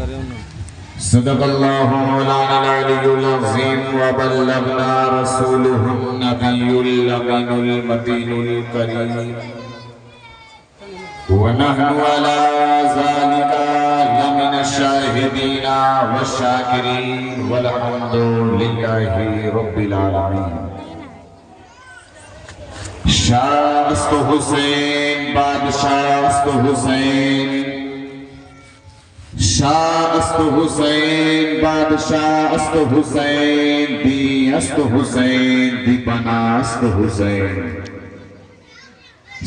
صدق اللہ مولانا العلی العظیم وبلغنا رسولہ النبی الامین المتین الکریم ونحن على ذلك لمن الشاہدین والشاکرین والحمد للہ رب العالمین۔ شاہ است حسین بادشاہ است حسین، شاہ است حسین بادشاہ است حسین، دی است حسین دی بنا است حسین،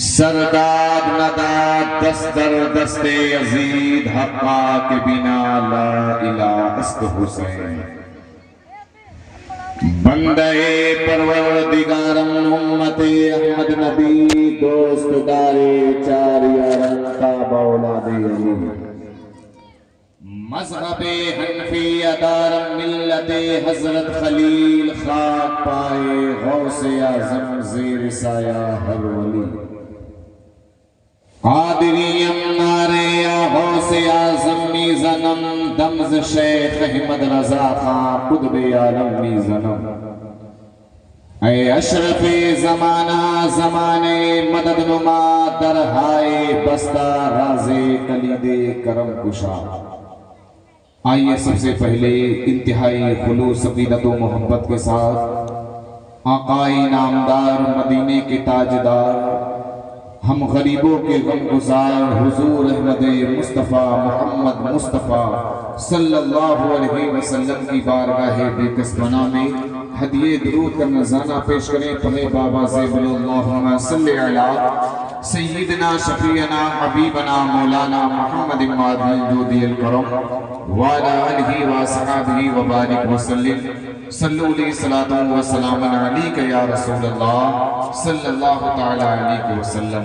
سرداد نداد دستر دست یزید حقا کے بنا لا الہ است حسین، بندے پروردگارم امت احمد نبی دوست دارے چار یارن کا اولاد علی، مذہب حنفی ادارم ملت حضرت خلیل، خاک پائے غوث اعظم زیر سایہ ہر ولی، قادریم نارے یا غوث اعظم میزنم، دمز شیخ احمد رضا خان قطب عالم میزنم، اے اشرف زمانہ زمانے مدد نما درہائے بستہ راز کلید کرم کشا۔ آئیے سب سے پہلے انتہائی خلوص عقیدت و محبت کے ساتھ آقائی نامدار مدینے کے تاجدار، ہم غریبوں کے غم گزار حضور احمد مصطفیٰ محمد مصطفیٰ صلی اللہ علیہ وسلم کی بارگاہ بےکسبنا میں ہدیہ درود کا نذرانہ پیش کریں۔ پڑھے بابا زیب اللہم صلی علی سیدنا شفیعنا حبیبنا مولانا محمد مادی جودی الکرم وعلا آلہ وصحابہ وبارک وسلم، صلو علیہ صلاۃ و سلام علیک یا رسول اللہ صلی اللہ تعالی علیہ وسلم۔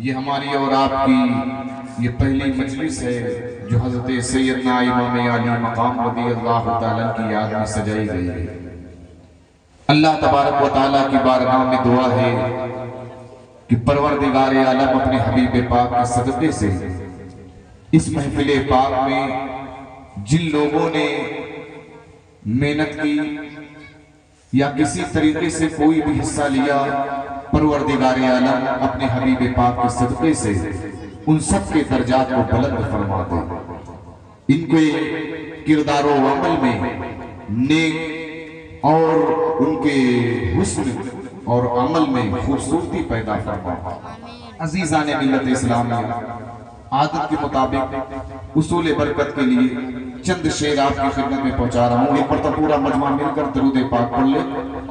یہ ہماری اور آپ کی یہ پہلی مجلس ہے جو حضرت سیدنا امام علی مقام رضی اللہ تعالیٰ کی یاد میں سجائی گئی ہے۔ اللہ تبارک و تعالیٰ کی بارگاہ میں دعا ہے کہ پروردگار عالم اپنے حبیب پاک کے صدقے سے اس محفل پاک میں جن لوگوں نے محنت کی یا کسی طریقے سے کوئی بھی حصہ لیا، پروردگار عالم اپنے حبیب پاک کے صدقے سے ان سب کے درجات کو بلند فرما دے، ان کے کردار و عمل میں نیک اور ان کے حسن اور عمل میں خوبصورتی پیدا فرما۔ عزیزان ملت اسلامیہ، عادت کے مطابق اصول برکت کے لیے چند شعر آپ کی خدمت میں پہنچا رہا ہوں۔ ایک مرتبہ پورا مجمع مل کر درود پاک پڑھ لے۔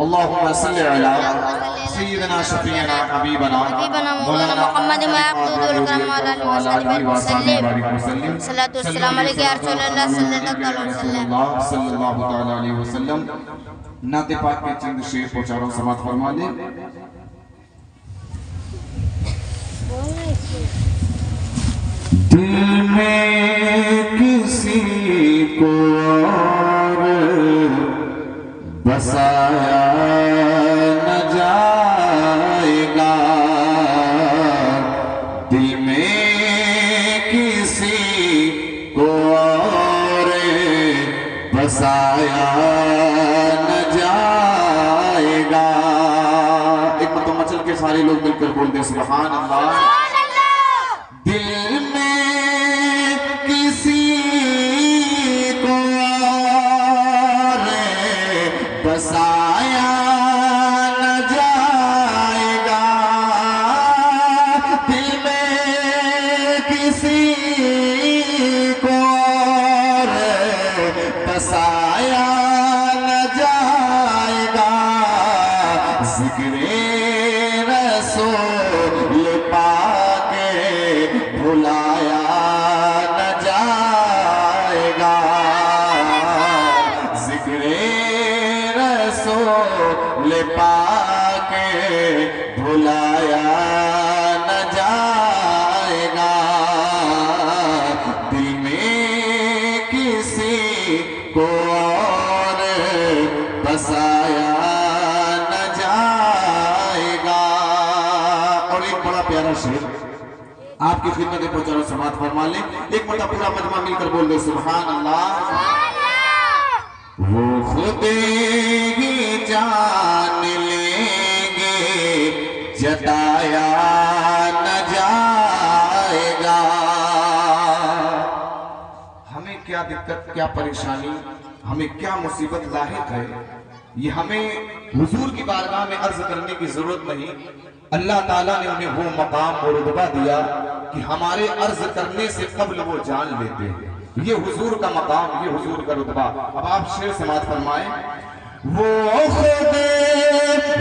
اللہم صلی علی سیدنا شفیعنا حبیبنا مولانا محمد معبود الکرم وعلی آلہ وصحبہ وسلم، صلاۃ والسلام علیہ یا رسول اللہ صلی اللہ علیہ وسلم۔ نعت پاک کے چند شعر پہنچا رہا ہوں، سماعت فرما لے۔ دل میں کسی کو اور بسایا نہ جائے گا، دل میں کسی کو اور بسایا نہ جائے گا۔ ایک مرتبہ مچل کے سارے لوگ مل کر بول دیں سبحان اللہ۔ دل میں کسی کو اور بسایا نہ جائے گا، دل میں کسی کو اور بسایا نہ جائے گا، ذکر رسول پاک بھلایا نہ جائے گا، ذکر رسول پاک بھلایا نہ جائے گا، دل میں کسی کو اور بسایا نہ جائے گا۔ اور ایک بڑا پیارا شعر آپ کی خدمت پہنچانا سماعت فرما لیں. ایک مرتبہ پورا مجمع مل کر بول دے سبحان اللہ. وہ خود ہی جان لیں گے جتایا نہ جائے گا. ہمیں کیا دقت، کیا پریشانی، ہمیں کیا مصیبت لاحق ہے، یہ ہمیں حضور کی بارگاہ میں عرض کرنے کی ضرورت نہیں. اللہ تعالیٰ نے انہیں وہ مقام و رتبہ دیا کہ ہمارے عرض کرنے سے قبل وہ جان لیتے ہیں. یہ حضور کا مقام، یہ حضور کا رتبہ. اب آپ شعر سماعت فرمائیں. وہ خود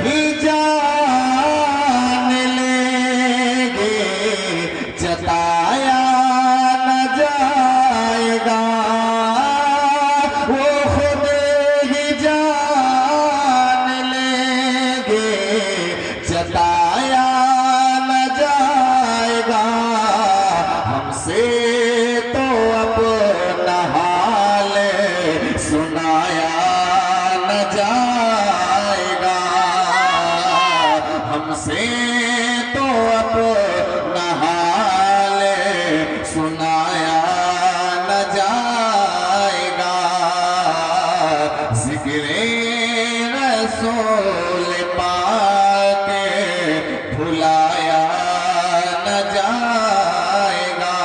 ہی جان لیں گے جتایا نہ جائے گا. وہ خود ہی جان لیں گے جتایا نہ جائے گا. ہم سے تو اپنا حال سنایا نہ جائے گا. ہم سے تو اپنا حال سنایا نہ جائے گا. ذکر رسول پاک بھلایا نہ جائے گا.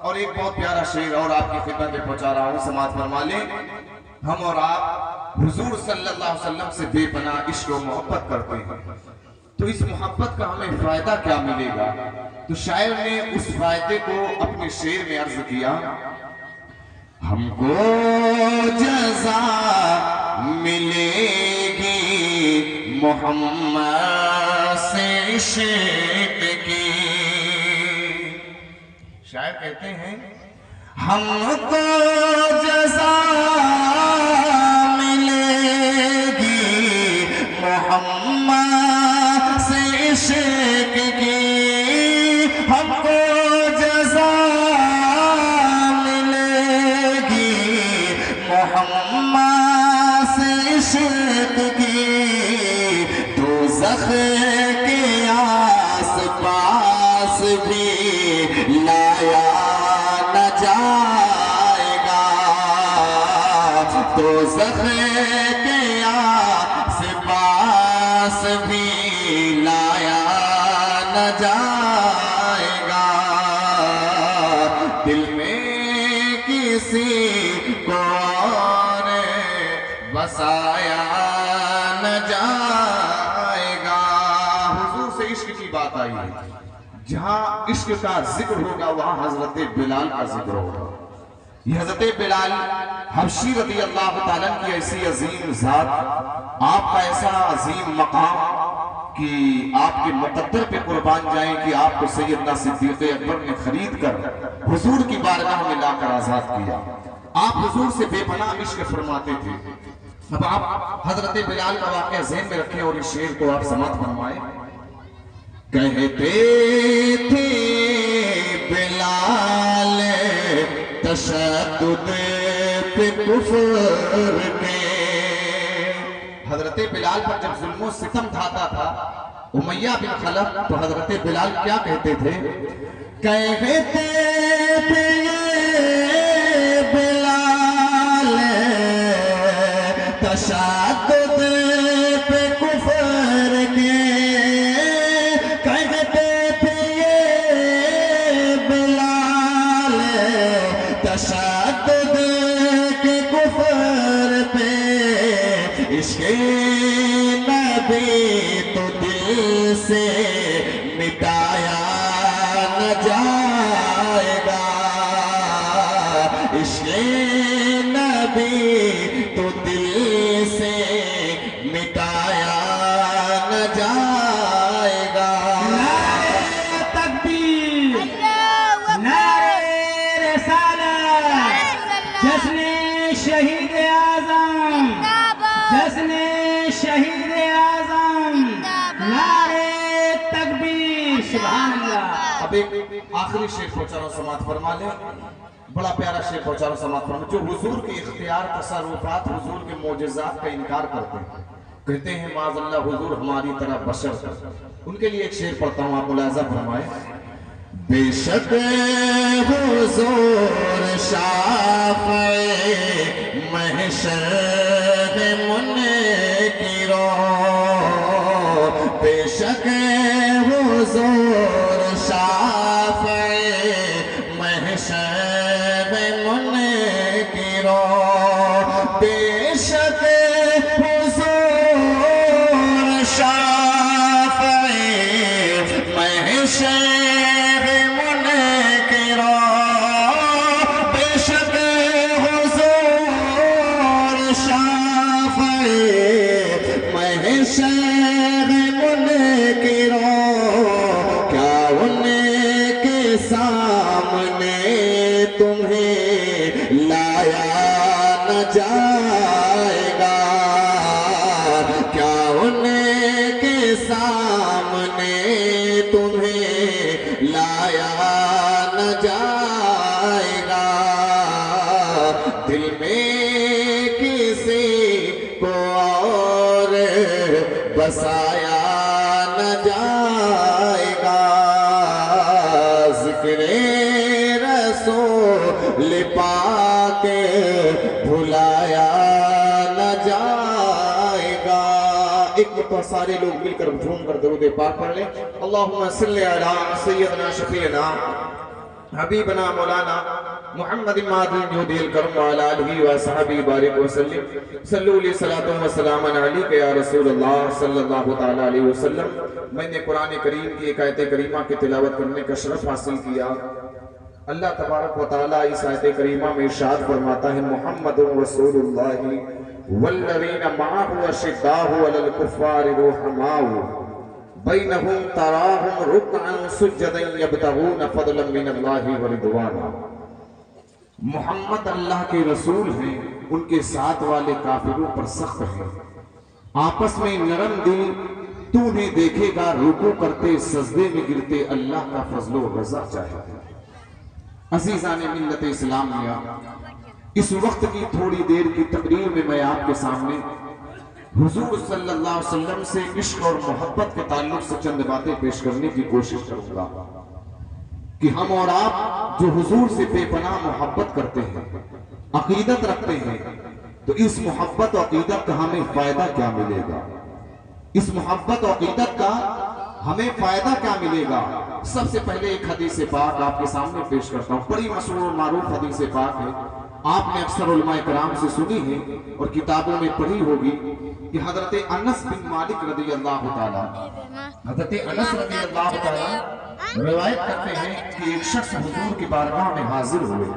اور ایک بہت پیارا شعر اور آپ کی خدمت میں پہنچا رہا ہوں، سماعت فرما لیں. ہم اور آپ حضور صلی اللہ علیہ وسلم سے بے پناہ عشق و محبت کرتے ہیں، تو اس محبت کا ہمیں فائدہ کیا ملے گا؟ تو شاعر نے اس فائدے کو اپنے شعر میں عرض کیا. ہم کو جزا ملے گی محمد سے عشق کی. شاعر کہتے ہیں ہم کو جزا ملے گی محمد سے عشق کی. ہم کو جزا ملے گی محمد سے عشق کی. دوزخ کے آس پاس بھی لایا نہ جائے گا. دوزخ کے آس پاس بھی لایا نہ جائے گا. دل میں کسی کو اور بسایا نہ جائے گا. حضور سے عشق کی بات آئی ہے، جہاں عشق کا ذکر ہوگا وہاں حضرت بلال کا ذکر ہوگا. یہ حضرت بلال حبشی رضی اللہ تعالیٰ کی ایسی عظیم ذات، آپ کا ایسا عظیم مقام کہ آپ کے مقدر پہ قربان جائیں کہ آپ کو سیدنا صدیق اکبر نے خرید کر حضور کی بارگاہ میں لا کر آزاد کیا. آپ حضور سے بے پناہ عشق فرماتے تھے. اب آپ حضرت بلال کا واقعہ ذہن میں رکھیں اور اس شعر کو آپ سماعت فرمائیں. کہتے تھے بلال تشدد پہ کفر کے. حضرت بلال پر جب ظلم و ستم ڈھاتا تھا امیہ بن خلف، تو حضرت بلال کیا کہتے تھے؟ کہتے تھے بلال تشدد پہ کفر کے. تشدد کے کفر پہ عشق نبی تو دل سے مٹایا نہ جائے گا. عشق نبی تو دل سے مٹایا نہ جائے گا. نعرہ تکبیر، نعرہ جشن شہید اعظم، جشن شہید اعظم، نعرہ تکبیر، سبحان اللہ. اب ایک آخری شعر پہنچا رہا ہوں، سماعت فرما لیں. بڑا پیارا شعر پہنچا رہا ہوں، سماعت فرما. جو حضور کے اختیار تصرفات، حضور کے معجزات کا انکار کرتے ہیں، کہتے ہیں معاذ اللہ حضور ہماری طرح بشر تھا. ان کے لیے ایک شعر پڑھتا ہوں، آپ ملاحظہ فرمائیں. بے شک حضور شافع محشر منکروں، بے شک حضور شافع محشر منکروں، بے شک حضور شافع محشر جائے گا، کیا ان کے سامنے تمہیں لایا نہ جائے گا، دل میں کسی کو اور بسایا نہ جائے گا، ذکر رسول پاک بھلایا نہ جائے گا. ایک مرتبہ سارے لوگ مل کر جھوم کر درود پاک پڑھ لیں. اللہم صلی علی سیدنا شفیعنا حبیبنا مولانا محمد مادن جودی الکرم وعلی آلہ وصحبہ بارک وسلم. صلو علیہ صلاۃ و سلام علیک یا رسول اللہ صلی اللہ تعالی علیہ وسلم. میں نے قرآن کریم کی ایک آیت کریمہ کی تلاوت کرنے کا شرف حاصل کیا. اللہ تبارک و تعالیٰ اس آیت کریمہ میں ارشاد فرماتا ہے محمد رسول اللہ والذین معہ اشداء علی الکفار رحماء بینہم تراہم رکعا سجدا یبتغون فضلا من اللہ ورضوانا. محمد اللہ کے رسول ہیں، ان کے ساتھ والے کافروں پر سخت ہیں، آپس میں نرم دل، تو انہیں دیکھے گا رکوع کرتے سجدے میں گرتے اللہ کا فضل و رضا چاہتے ہیں. عزیزان ملت اسلامیہ، اس وقت کی تھوڑی دیر کی تقریر میں میں آپ کے سامنے حضور صلی اللہ علیہ وسلم سے عشق اور محبت کے تعلق سے چند باتیں پیش کرنے کی کوشش کروں گا کہ ہم اور آپ جو حضور سے بے پناہ محبت کرتے ہیں، عقیدت رکھتے ہیں، تو اس محبت و عقیدت کا ہمیں فائدہ کیا ملے گا، اس محبت و عقیدت کا ہمیں فائدہ کیا ملے گا. سب سے پہلے ایک حدیث پاک آپ کے سامنے پیش کرتا ہوں. بڑی مشہور و معروف حدیث پاک ہے، آپ نے اکثر علماء کرام سے سنی ہے اور کتابوں میں پڑھی ہوگی کہ حضرت انس بن مالک رضی اللہ تعالیٰ روایت کرتے ہیں کہ ایک شخص حضور کی بارگاہ میں حاضر ہوئے.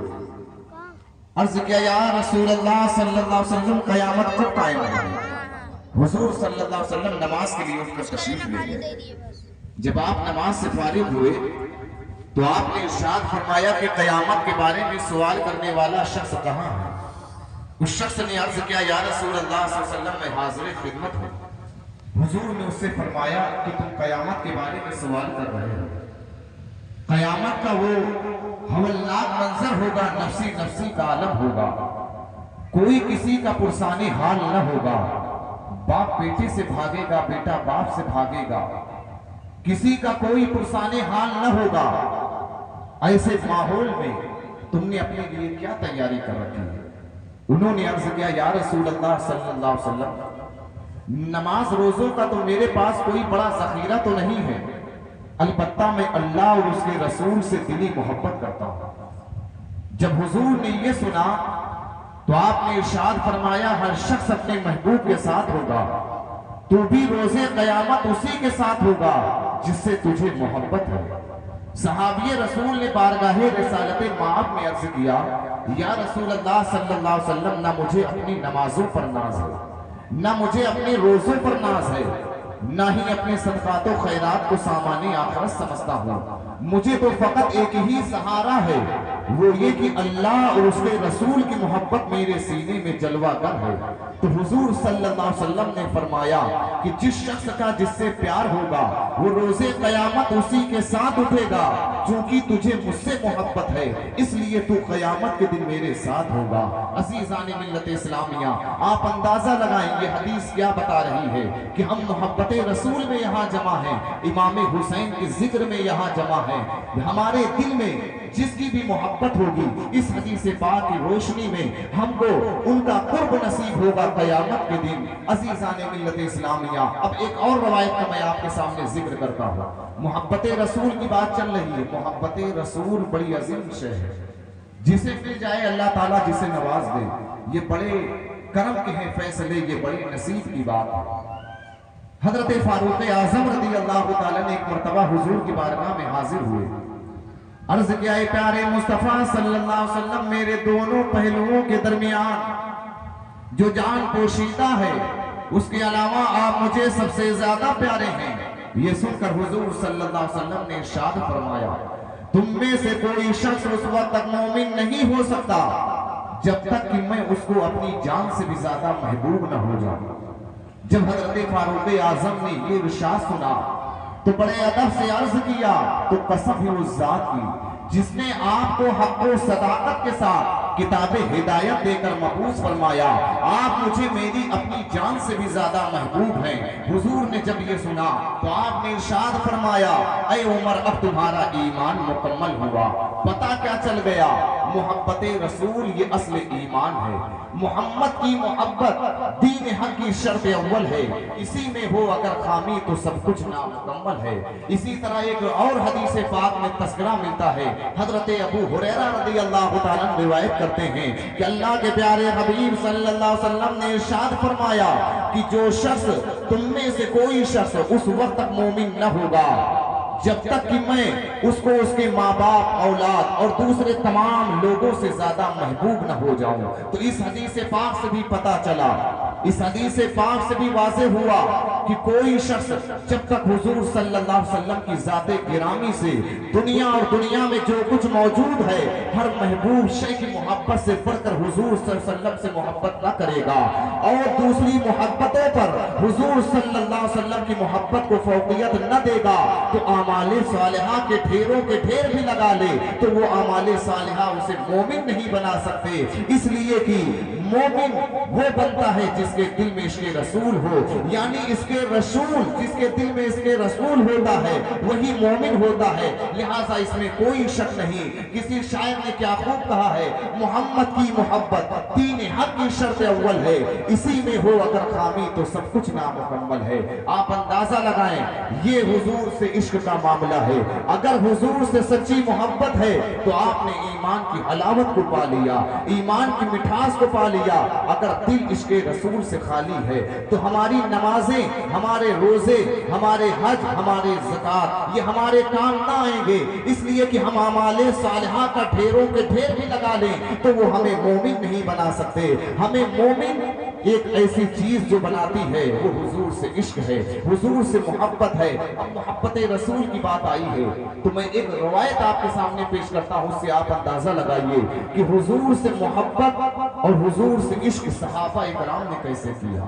عرض کیا یا رسول اللہ صلی اللہ علیہ وسلم قیامت کب قائم ہوگی؟ حضور صلی اللہ علیہ وسلم نماز کے لیے اٹھ کر تشریف لے گئے. جب آپ نماز سے فارغ ہوئے تو آپ نے ارشاد فرمایا کہ قیامت کے بارے میں سوال کرنے والا شخص کہاں ہے؟ اس شخص نے عرض کیا یا رسول اللہ صلی اللہ علیہ وسلم میں حاضر خدمت ہوں. حضور نے اس سے فرمایا کہ تم قیامت کے بارے میں سوال کر رہے ہو. قیامت کا وہ ہولناک منظر ہوگا، نفسی نفسی کا عالم ہوگا، کوئی کسی کا پرسان حال نہ ہوگا، باپ بیٹے سے بھاگے گا، بیٹا باپ سے بھاگے گا، کسی کا کوئی پرسان حال نہ ہوگا. ایسے ماحول میں تم نے اپنے لیے کیا تیاری کر رکھی ہے؟ انہوں نے عرض کیا یا رسول اللہ صلی اللہ علیہ وسلم نماز روزوں کا تو میرے پاس کوئی بڑا ذخیرہ تو نہیں ہے، البتہ میں اللہ اور اس کے رسول سے دلی محبت کرتا ہوں. جب حضور نے یہ سنا تو آپ نے ارشاد فرمایا ہر شخص اپنے محبوب کے ساتھ ہوگا، تو بھی روزے قیامت اسی کے ساتھ ہوگا جس سے تجھے محبت ہے. صحابی رسول نے بارگاہ رسالت مآب میں عرض کیا یا رسول اللہ صلی اللہ علیہ وسلم نہ مجھے اپنی نمازوں پر ناز ہے، نہ مجھے اپنے روزوں پر ناز ہے، نہ ہی اپنے صدقات و خیرات کو سامان آخرت سمجھتا ہوں. مجھے تو فقط ایک ہی سہارا ہے، وہ یہ کہ اللہ اور اس کے رسول کی محبت میرے سینے میں جلوہ گر ہے. تو حضور صلی اللہ علیہ وسلم نے فرمایا کہ جس شخص کا جس سے پیار ہوگا وہ روزے قیامت اسی کے ساتھ اٹھے گا، چونکہ تجھے مجھ سے محبت ہے اس لیے تو قیامت قیامت کے دن میرے ساتھ ہوگا۔ عزیزان ملت اسلامیہ، آپ اندازہ لگائیں یہ حدیث کیا بتا رہی ہے کہ ہم محبت رسول میں یہاں جمع ہیں، امام حسین کے ذکر میں یہاں جمع ہیں۔ ہمارے دل میں جس کی بھی محبت ہوگی اس حدیث پاک کی روشنی میں ہم کو ان کا قرب نصیب ہوگا قیامت کے دن۔ عزیزان ملت اسلامیہ، اب ایک اور روایت کا میں آپ کے سامنے ذکر کرتا ہوں۔ محبت رسول کی بات چل رہی ہے۔ محبت رسول بڑی عظیم شے ہے، جسے مل جائے اللہ تعالیٰ جسے نواز دے، یہ بڑے کرم کے ہیں فیصلے، یہ بڑی نصیب کی بات ہے۔ حضرت فاروق اعظم رضی اللہ تعالیٰ نے ایک مرتبہ حضور کی بارگاہ میں حاضر ہوئے، عرض کیا اے پیارے مصطفیٰ صلی اللہ علیہ وسلم، میرے دونوں پہلوؤں کے درمیان جو جان پوشیدہ ہے اس کے علاوہ آپ مجھے سب سے زیادہ پیارے ہیں۔ یہ سن کر حضور صلی اللہ علیہ وسلم نے ارشاد فرمایا، تم میں سے کوئی شخص اس وقت تک مومن نہیں ہو سکتا جب تک کہ میں اس کو اپنی جان سے بھی زیادہ محبوب نہ ہو جاؤں۔ جب حضرت فاروق اعظم نے یہ ارشاد سنا تو بڑے ادب سے عرض کیا، تو قسم ہے اس ذات کی جس نے آپ کو حق و صداقت کے ساتھ کتاب ہدایت دے کر محفوظ فرمایا، آپ مجھے میری اپنی جان سے بھی زیادہ محبوب ہیں۔ حضور نے جب یہ سنا تو آپ نے ارشاد فرمایا، اے عمر اب تمہارا ایمان مکمل ہوا۔ پتہ کیا چل گیا؟ محبت رسول یہ اصل ایمان ہے۔ محمد کی محبت دین حق کی شرط اول ہے، اسی میں ہو اگر خامی تو سب کچھ نامکمل ہے۔ اسی طرح ایک اور حدیث پاک میں تذکرہ ملتا ہے، حضرت ابو ہریرہ رضی اللہ تعالیٰ روایت کرتے ہیں کہ اللہ کے پیارے حبیب صلی اللہ علیہ وسلم نے ارشاد فرمایا کہ جو شخص تم میں سے کوئی شخص اس وقت تک مومن نہ ہوگا جب تک کہ میں اس کو اس کے ماں باپ، اولاد اور دوسرے تمام لوگوں سے زیادہ محبوب نہ ہو جاؤں۔ تو اس حدیث پاک سے بھی پتہ چلا، اس حدیث پاک سے بھی واضح ہوا کہ کوئی شخص جب تک حضور صلی اللہ علیہ وسلم کی ذات گرامی سے دنیا اور دنیا میں جو کچھ موجود ہے ہر محبوب شے کی محبت سے بڑھ کر حضور صلی اللہ علیہ وسلم سے محبت نہ کرے گا اور دوسری محبتوں پر حضور صلی اللہ علیہ وسلم کی محبت کو فوقیت نہ دے گا تو اعمال صالحہ کے ڈھیروں کے ڈھیر بھی لگا لے تو وہ اعمال صالحہ اسے مومن نہیں بنا سکتے، اس لیے کہ مومن وہ بنتا ہے جس کے دل میں عشق رسول ہو، یعنی اس کے رسول جس کے دل میں اس کے رسول ہوتا ہے وہی مومن ہوتا ہے۔ لہٰذا اس میں کوئی شک نہیں۔ کسی شاعر نے کیا خوب کہا ہے، محمد کی محبت دین حق کی شرط اول ہے، اسی میں ہو اگر خامی تو سب کچھ نامکمل ہے۔ آپ اندازہ لگائیں یہ حضور سے عشق کا معاملہ ہے، اگر حضور سے سچی محبت ہے تو آپ نے ایمان کی حلاوت کو پا لیا، ایمان کی مٹھاس کو پا لیا۔ اگر دل عشق رسول سے خالی ہے تو ہماری نمازیں، ہمارے روزے، ہمارے حج، ہمارے زکوٰۃ یہ ہمارے کام نہ آئیں گے، اس لیے کہ ہم اعمال صالحہ کا ڈھیروں کے ڈھیر بھی لگا لیں تو وہ ہمیں مومن نہیں بنا سکتے۔ ہمیں مومن ایک ایسی چیز جو بناتی ہے وہ حضور سے عشق ہے، حضور سے محبت ہے۔ اب محبت رسول کی بات آئی ہے تو میں ایک روایت آپ کے سامنے پیش کرتا ہوں، اس سے آپ اندازہ لگائیے کہ حضور سے محبت اور حضور سے عشق صحابہ اکرام نے کیسے کیا،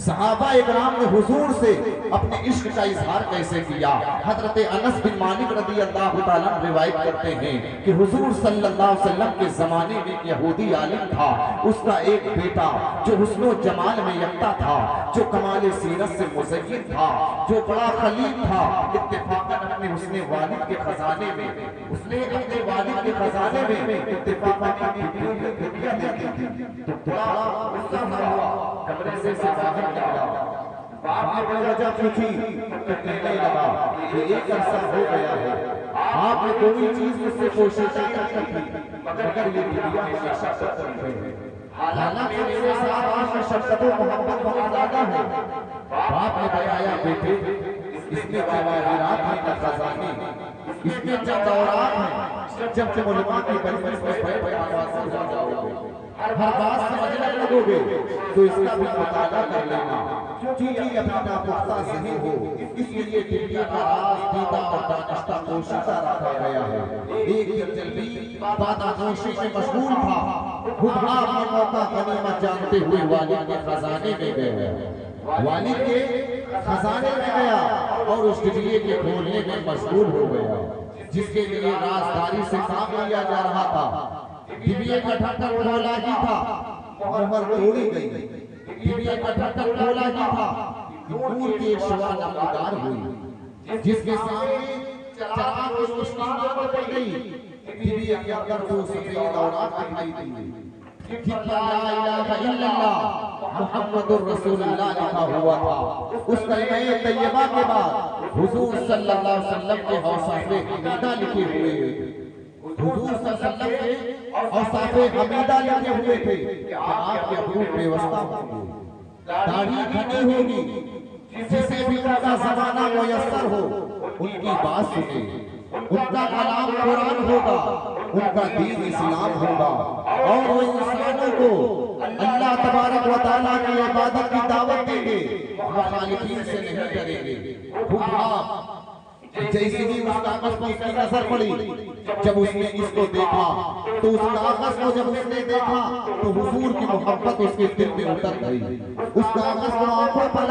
صحابہ اکرام نے حضور سے اپنے عشق کا اظہار کیسے کیا۔ حضرت انس بن مالک رضی اللہ تعالیٰ روایت کرتے ہیں کہ حضور صلی اللہ علیہ وسلم کے زمانے میں ایک یہودی عالم تھا، اس کا ایک بیٹا جو حسن و جمال میں یکتا تھا، جو کمال سیرت سے مزین تھا، جو بڑا خلیل تھا۔ اتفاقاً اپنے حسن والد کے خزانے میں اس نے اپنے والد کے خزانے میں اتفاقاً تو بڑا غصہ ہوا، کمرے سے باہر نکلا، باپ نے بڑی وجہ پوچھی تو کہنے لگا کہ ایک عرصہ ہو گیا ہے آپ نے کوئی چیز مجھ سے پوشیدہ نہیں کی مگر یہ دنیا میں شفقت ہے، حالانکہ میرے ساتھ آپ میں شفقت و محبت بہت زیادہ ہے۔ باپ نے بتایا بیٹے اس میں جواہرات ہیں نہ خزانے، اس میں جب دورات ہیں، جب تم علماء کی مجلس میں بڑے آواز سے جاؤ گے ہر بات سمجھنے لگو گے تو اس کا بھی مطالعہ کر لینا، کیونکہ ابھی ناپختہ ذہن ہو، اس لیے دنیا کا راز دیدہ اور دانستہ پوشیدہ رکھا گیا ہے۔ ایک دن جلبی بادہ نوشی میں مشغول تھا، خدا اپنا موقع غنیمت جانتے ہوئے والد کے خزانے میں گئے، والد کے خزانے میں گیا اور اس ڈبیے کے کھولنے میں مشغول ہو گیا جس کے لیے رازداری سے کام لیا جا رہا تھا۔ ڈبیے کا ڈھکن کھولا ہی تھا، مہر توڑی گئی، ڈبیے کا ڈھکن کھولا ہی تھا، نور کی ایک شعاع نمودار ہوئی، جس کے سامنے چراغ کی روشنی ماند پڑ گئی، ڈبیے کے اندر دو سفید اوراق دکھائی دی، جن پر لا الہ الا اللہ محمد الرسول اللہ لکھا ہوا تھا۔ اس کلمہ طیبہ کے بعد حضور صلی اللہ علیہ وسلم کے اوصاف حمیدہ لکھے ہوئے، حضور صلی اللہ علیہ وسلم کے اوصاف حمیدہ لکھے ہوئے تھے کہ آپ کے ابرو بے وسطہ ہوں گے، داڑھی گھنی ہوگی، جسے بھی ان کا زمانہ میسر ہو ان کی بات سنے، ان کا کلام قرآن ہوگا، ان کا دین اسلام ہوگا، اور وہ انسانوں کو اللہ تبارک و تعالیٰ کی عبادت کی دعوت دیں گے، مخالفین سے نہیں ڈریں گے۔ جیسے ہی اس کاغذ پر اس کی نظر پڑی، جب اس نے اس کو دیکھا تو اس کاغذ کو جب اس نے دیکھا تو حضور کی محبت اس کے دل میں اتر گئی، اس کاغذ کو آنکھوں پر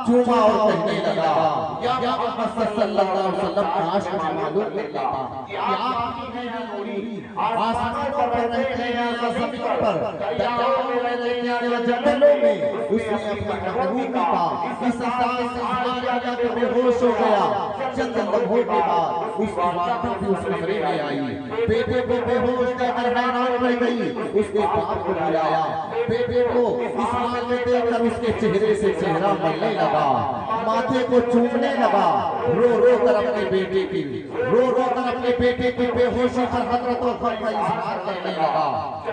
چوما اور کہنے لگا یا محمد صلی اللہ علیہ وسلم کاش مجھے معلوم نہیں تھا کہ آپ کی ہے یا نوری، آسمانوں پر رہتے ہیں یا زمین پر، دریاؤں میں رہتے ہیں یا جنگلوں میں، اس نے اپنی محبوبی کا اس انداز سے اظہار کیا کہ بے ہوش ہو گیا۔ چند لمحوں کے بعد اس کی والدہ بھی اس کمرے میں آئی، بیٹے کو بے ہوش دیکھ کر حیران رہ گئی، اس کے باپ کو بلایا، بیٹے کو اس حال میں دیکھ کر اس کے چہرے سے چہرہ ملنے لگا، ماتھے کو چومنے لگا، رو رو کر اپنے بیٹے کی بے ہوشی پر حضرت و غم کا اظہار کرنے لگا۔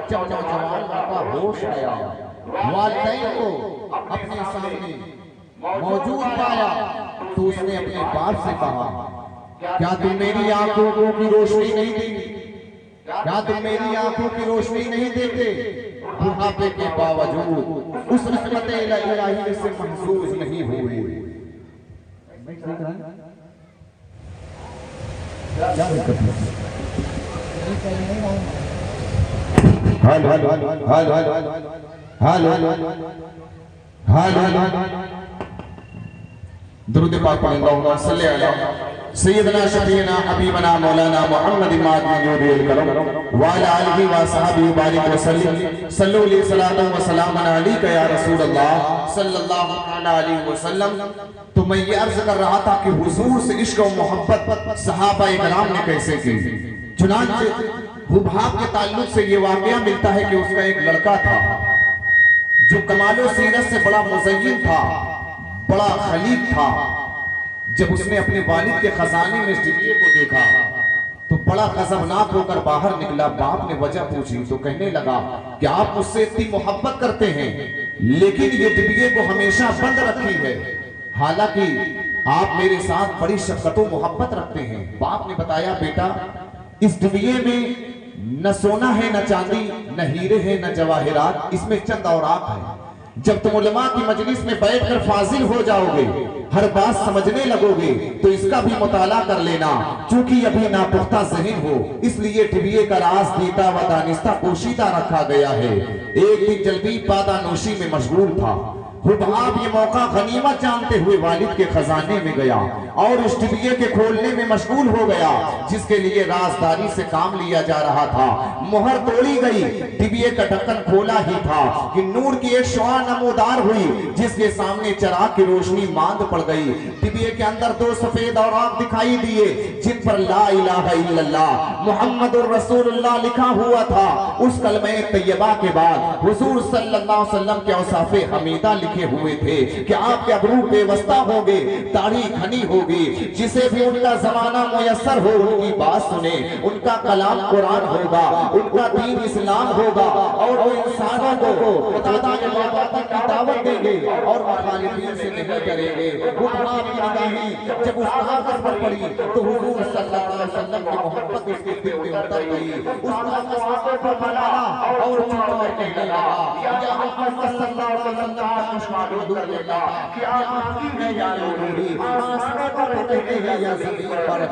جب نوجوان لڑکا ہوش گیا، والدین کو اپنے سامنے موجود پایا تو اس نے اپنے باپ سے کہا کیا تم میری آنکھوں کی روشنی نہیں دیکھتے؟ کیا تم میری آنکھوں کی روشنی نہیں دیکھتے؟ بڑھاپے کے باوجود اس رحمت الہی سے محظوظ نہیں ہوئے۔ درود پاک پڑھیں اللہم صلی علی سیدنا شفیعنا حبیبنا مولانا محمد ماد من جود الکرم وعلی آلہ وصحبہ بارک وسلم صلو علیہ صلاۃ و سلام علیک یا رسول اللہ صلی اللہ علیہ وسلم۔ تو میں یہ عرض کر رہا تھا کہ حضور سے عشق و محبت صحابہ کرام نے کیسے کی۔ چنانچہ حباب کے تعلق سے یہ واقعہ ملتا ہے کہ اس کا ایک لڑکا تھا جو کمال و سیرت سے بڑا مزین تھا، بڑا خلیق تھا۔ جب اس نے اپنے والد کے خزانے میں اس ڈبیے کو دیکھا تو بڑا غضبناک ہو کر باہر نکلا۔ باپ نے وجہ پوچھی تو کہنے لگا کہ آپ مجھ سے اتنی محبت کرتے ہیں لیکن یہ ڈبیے کو ہمیشہ بند رکھی ہے، حالانکہ آپ میرے ساتھ بڑی شفقت و محبت رکھتے ہیں۔ باپ نے بتایا بیٹا اس ڈبیے میں نہ سونا ہے، نہ چاندی، نہ ہیرے ہیں، نہ جواہرات، اس میں چند اوراق ہیں۔ جب تم علماء کی مجلس میں بیٹھ کر فاضل ہو جاؤ گے، ہر بات سمجھنے لگو گے تو اس کا بھی مطالعہ کر لینا، چونکہ ابھی ناپختہ ذہن ہو، اس لیے ڈبیے کا راز دیتا و دانستہ پوشیدہ رکھا گیا ہے۔ ایک دن جلبی پادہ نوشی میں مشغول تھا، حباب یہ موقع غنیمت جانتے ہوئے والد کے خزانے میں گیا اور اس ڈبیے کے کھولنے میں مشغول ہو گیا جس کے لیے رازداری سے کام لیا جا رہا تھا۔ مہر توڑی گئی، ڈبیے کا ڈھکن کھولا ہی تھا کہ نور کی ایک شعاع نمودار ہوئی جس کے سامنے چراغ کی روشنی ماند پڑ گئی۔ ڈبیے کے اندر دو سفید اوراق دکھائی دیے جن پر لا الہ الا اللہ محمد الرسول اللہ لکھا ہوا تھا۔ اس کلمہ طیبہ کے بعد حضور صلی اللہ علیہ وسلم کے اوصاف حمیدہ لکھے ہوئے تھے کہ آپ کے ابرو بے وسطہ ہوں گے، داڑھی گھنی ہوگی، جسے بھی ان کا زمانہ میسر ہو ان کی بات سنے، ان کا کلام قرآن ہوگا، ان کا دین اسلام ہوگا، اور وہ انسانوں کو خدا کی عبادت کی دعوت دیں گے اور مخالفین سے نہیں ڈریں گے۔ حباب کی نگاہیں جب اس کاغذ پر پڑی تو حضور صلی اللہ علیہ وسلم کی محبت اس کے دل میں اتر گئی۔ اس کاغذ پر ملالا اور چکر کہنے لگا یا محمد صلی اللہ علیہ وسلم معلوم دور لیتا کہ آپ کی ہے یا نوری، آسمان پر رہتے ہیں یا زمین پر،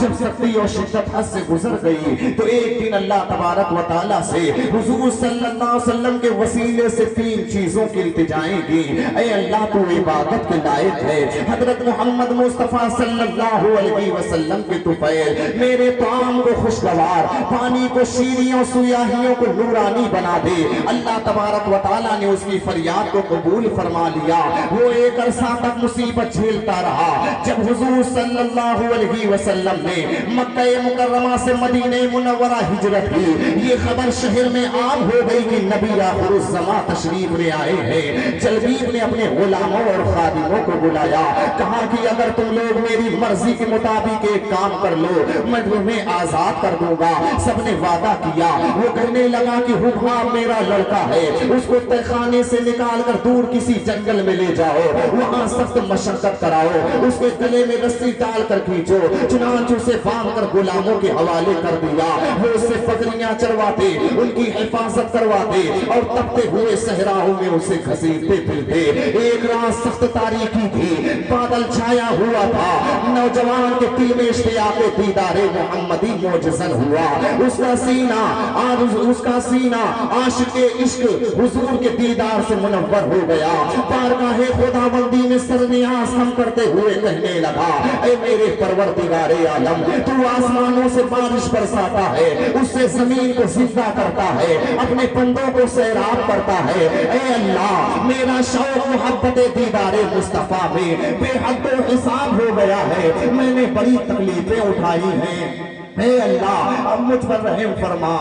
جب سختی اور شدت حد سے گزر گئی تو ایک دن اللہ تبارک و تعالیٰ سے حضور صلی اللہ علیہ وسلم کے وسیلے سے 3 چیزوں کی التجائیں کی. اے اللہ تو عبادت کے لائق ہے. حضرت محمد مصطفیٰ صلی اللہ علیہ وسلم کے طفیل میرے طعام کو خوشگوار، پانی کو شیریں اور سیاہیوں کو نورانی بنا دے. اللہ تبارک و تعالیٰ نے اس کی فریاد کو قبول فرما لیا. وہ ایک عرصہ تک مصیبت جھیلتا رہا. جب حضور صلی اللہ علیہ وسلم نے مکہ مکرمہ سے مدینہ منورہ ہجرت کی، یہ خبر شہر میں عام ہو گئی کہ نبی آخر الزماں تشریف لے آئے ہیں. جلبیب نے اپنے غلاموں اور خادموں کو بلایا، کہا کہ اگر تم لوگ میری مرضی کے مطابق ایک کام کر لو میں تمہیں آزاد کر دوں گا. سب نے وعدہ کیا. وہ کہنے لگا کہ حباب میرا لڑکا ہے، اس کو تہخانے سے نکال کر دور کسی جنگل میں لے جاؤ، وہاں سخت مشقت کراؤ، اس کے گلے میں رسی ڈال کر کھینچو. چنانچہ اسے باندھ کر غلاموں کے حوالے کر دیا. وہ اس سے بکریاں چرواتے، ان کی حفاظت کرواتے اور تپتے ہوئے صحراؤں میں اسے گھسیٹتے پھرتے. ایک رات سخت تاریکی تھی، بادل چھایا ہوا تھا. نوجوان کے دل میں اشتیاق دیدار محمدی موجزن ہوا. اس کا سینہ عاشق عشق حضور کے دیدار سے منور ہو گیا. بارگاہ خداوندی میں سر نیاز ہم کرتے ہوئے کہنے لگا، اے میرے پروردگار عالم، تو آسمانوں سے بارش برساتا ہے، اس سے زمین کو زندہ کرتا ہے، اپنے بندوں کو سیراب کرتا ہے. اے اللہ، میرا شوق محبت دیدار مصطفیٰ میں بے حد و حساب ہو گیا ہے. میں نے بڑی تکلیفیں اٹھائی ہیں. اے اللہ، اب مجھ پر رحم فرما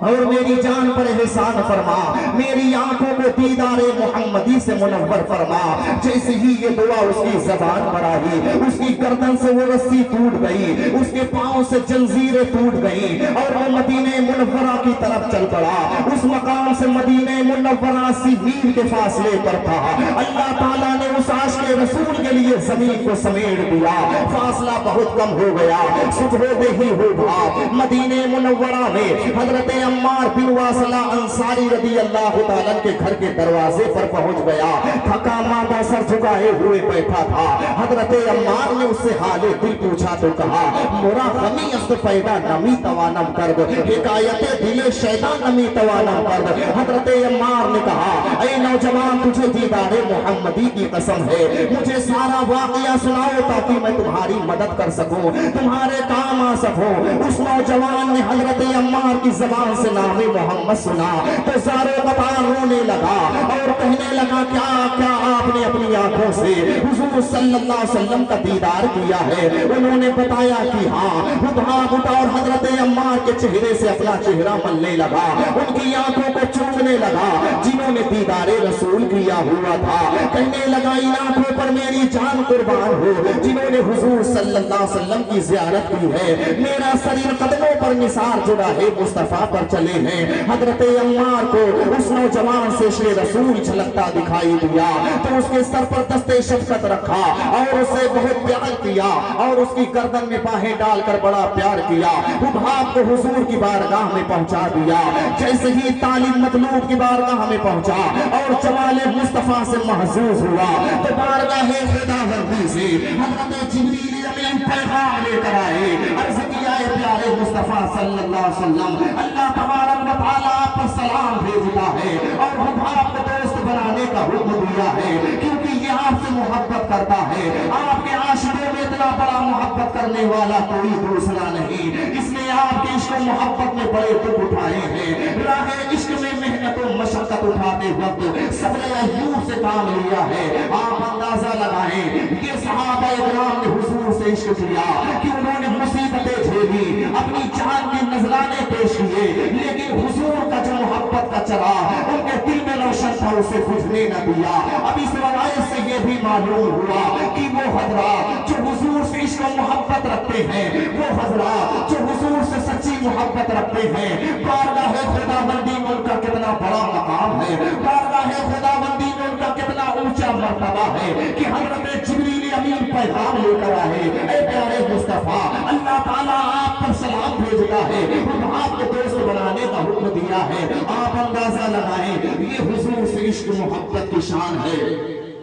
اور میری جان پر احسان فرما. میری آنکھوں کو دیدار محمدی سے منور فرما. جیسے ہی یہ دعا اس کی زبان پر آئی، اس کی گردن سے وہ رسی ٹوٹ گئی، اس کے پاؤں سے جنزیریں ٹوٹ گئی اور وہ مدینہ منورہ کی طرف چل پڑا. اس مقام سے مدینہ منورہ 80 میل کے فاصلے پر تھا. اللہ تعالیٰ نے اس عاشق رسول کے لیے زمین کو سمیٹ دیا. فاصلہ بہت کم ہو گیا. صبح ہی ہو بھا مدینہ منورہ میں حضرت عمار بن واصلہ انصاری رضی اللہ تعالیٰ کے گھر کے دروازے پر پہنچ گیا. تھکا ماندہ سر جھکائے ہوئے بیٹھا تھا. حضرت عمار نے اس سے حال دل پوچھا تو کہا، مرا غمی است پیدا نمی توانم کرد، حکایت دل شیطان نمی توانم کرد. حضرت عمار نے کہا، اے نوجوان، تجھے دیدار محمدی کی قسم ہے، مجھے سارا واقعہ سناؤ تاکہ میں تمہاری مدد کر سکوں، تمہارے کام آ سکوں. اس نوجوان نے حضرت عمار کی زبان سے نام محمد سنا تو زارو قطار رونے لگا اور کہنے لگا، کیا آپ نے اپنی آنکھوں سے حضور صلی اللہ علیہ وسلم کا دیدار کیا ہے؟ انہوں نے بتایا کہ ہاں. حباب اٹھا اور حضرت عمار کے چہرے سے اپنا چہرہ ملنے لگا، ان کی آنکھوں کو چومنے لگا جنہوں نے دیدار رسول کیا ہوا تھا. کہنے لگا، ان آنکھوں پر میری جان قربان ہو جنہوں نے حضور صلی اللہ علیہ وسلم کی زیارت کی ہے. میرا سریر قدموں پر نثار جو راہ مصطفیٰ پر چلے ہیں. حضرت عمار کو اس نوجوان سے عشق رسول چھلکتا دکھائی دیا تو اس کے سر پر دست شفقت رکھا اور اسے بہت پیار کیا اور اس کی گردن میں باہیں ڈال کر بڑا پیار کیا. حباب کو حضور کی بارگاہ میں پہنچا دیا. جیسے ہی طالب مطلوب کی بارگاہ میں پہنچا اور جمال مصطفیٰ سے محظوظ ہوا تو بارگاہ خداوندی سے حضرت جبریل امین پیغام لے کر آئے. عرض کیا، اے پیارے مصطفیٰ صلی اللہ علیہ وسلم، اللہ تبارک و تعالیٰ آپ پر سلام بھیجتا ہے اور حباب کو دوست بنانے کا حکم دیا ہے کیونکہ یہ آپ سے محبت کرتا ہے. آپ کے عاشقوں میں اتنا بڑا محبت کرنے والا کوئی دوسرا نہیں. اس نے آپ کے عشق و محبت میں بڑے دکھ اٹھائے ہیں. راہ عشق میں محنت و مشقت اٹھاتے وقت صبر ایوب سے کام لیا ہے. آپ اندازہ لگائیں، یہ صحابہ اکرام نے حضور سے عشق کیا کہ انہوں نے مصیبتیں جھیلی، اپنی جان کے نذرانے پیش کیے، لیکن حضور کا جو محبت کا چراغ ان کے دل میں روشن تھا اسے بجھنے نہ دیا. اب اس روایت سے یہ بھی معلوم ہوا کہ وہ حضرات جو حضور سے عشق و محبت رکھتے ہیں، وہ حضرات جو حضور سے سچی محبت رکھتے ہیں، بارگاہ خداوندی میں ان کا کتنا بڑا مقام ہے، بارگاہ خداوندی میں ان کا کتنا اونچا مرتبہ ہے کہ حضرت جبریل امین پیغام لے کر آئے. اے پیارے مصطفیٰ، اللہ تعالیٰ آپ پر سلام بھیجتا ہے، آپ کو دوست بنانے کا حکم دیا ہے. آپ اندازہ لگائیں، یہ حضور سے عشق محبت کی شان ہے.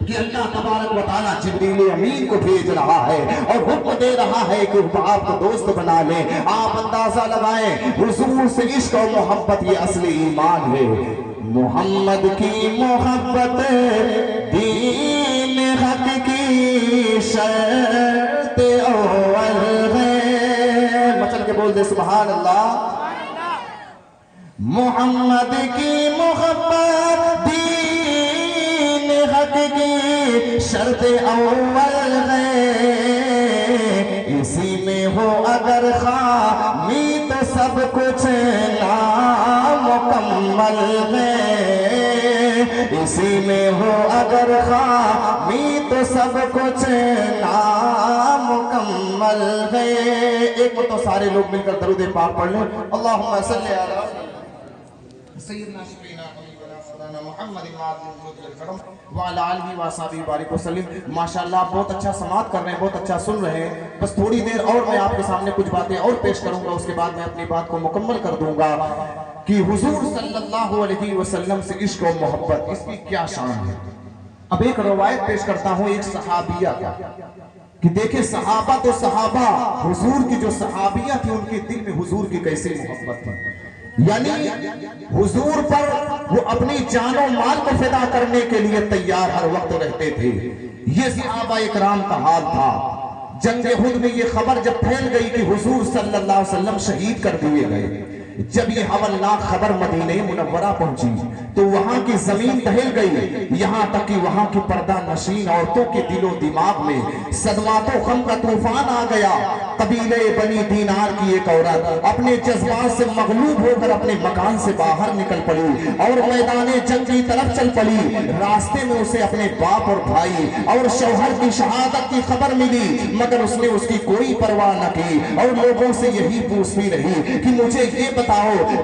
کہ اللہ تبارک و تعالیٰ جبریل امین کو بھیج رہا ہے اور حکم دے رہا ہے کہ آپ کو دوست بنا لیں. آپ اندازہ لگائیں حضور سے عشق اور محبت یہ اصلی ایمان ہے. محمد کی محبت دین حق کی شرط اول ہے. مچل کے بول دے سبحان اللہ. محمد کی محبت دین حق کی شرط اول ہے. اسی میں ہو اگر خامی تو سب کچھ نامکمل ہے. اسی میں ہو اگر خامی تو سب کچھ نامکمل ہے. ایک مرتبہ سارے لوگ مل کر درود پاک پڑھ لیں. اللہم صلی علی سیدنا شفیعنا حبیبنا مولانا محمد وعلی آلہ وصحبہ بارک وسلم. ماشاءاللہ آپ بہت اچھا سماعت کر رہے ہیں, بہت اچھا سن رہے ہیں. بس تھوڑی دیر اور میں آپ کے سامنے کچھ باتیں اور پیش کروں گا, اس کے بعد میں اپنی بات کو مکمل کر دوں گا کہ حضور صلی اللہ علیہ وسلم سے عشق و محبت اس کی کیا شان ہے. اب ایک روایت پیش کرتا ہوں ایک صحابیہ کا کہ دیکھیں صحابہ تو صحابہ, حضور کی جو صحابیہ تھی ان کے دل میں حضور کی کیسے محبت تھی. یعنی حضور پر وہ اپنی جان و مال کو فدا کرنے کے لیے تیار ہر وقت رہتے تھے. یہ صحابہ اکرام کا حال تھا. جنگ احد میں یہ خبر جب پھیل گئی کہ حضور صلی اللہ علیہ وسلم شہید کر دیے گئے, جب یہ ہولناک خبر مدینہ منورہ پہنچی تو وہاں کی زمین دہل گئی, یہاں تک کہ وہاں کی پردہ نشین عورتوں کے دل و دماغ میں صدمات و غم کا طوفان آ گیا. قبیلہ بنی دینار کی ایک عورت اپنے جذبات سے مغلوب ہو کر اپنے مکان سے باہر نکل پڑی اور میدان جنگ کی طرف چل پڑی. راستے میں اسے اپنے باپ اور بھائی اور شوہر کی شہادت کی خبر ملی, مگر اس نے اس کی کوئی پرواہ نہ کی اور لوگوں سے یہی پوچھتی رہی کہ مجھے یہ بتاؤ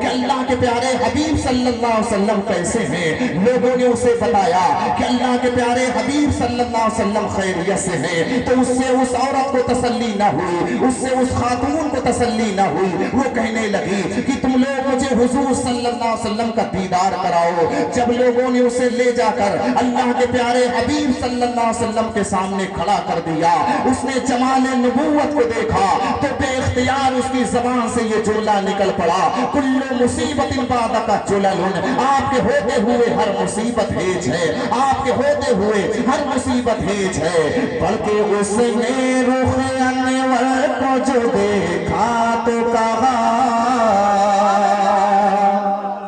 کہ اللہ کے پیارے حبیب صلی اللہ علیہ وسلم کیسے ہیں. لوگوں نے اسے بتایا کہ اللہ کے پیارے حبیب صلی اللہ علیہ وسلم خیریت سے ہیں. تو اس سے اس عورت کو تسلی نہ ہوئی, اس سے اس خاتون کو تسلی نہ ہوئی. وہ کہنے لگی کہ تم لوگ مجھے حضور صلی اللہ علیہ وسلم کا دیدار کراؤ. جب لوگوں نے اسے لے جا کر اللہ کے پیارے حبیب صلی اللہ علیہ وسلم کے سامنے کھڑا کر دیا, اس نے جمال نبوت کو دیکھا تو بے اختیار اس کی زبان سے یہ جملہ نکل پڑا, کل مصیبت بعدک جلل. آپ کے ہوتے ہوئے ہر مصیبت ہیج ہے, آپ کے ہوتے ہوئے ہر مصیبت ہیج ہے. بلکہ اس نے رخ انور کو جو دیکھا تو کہا,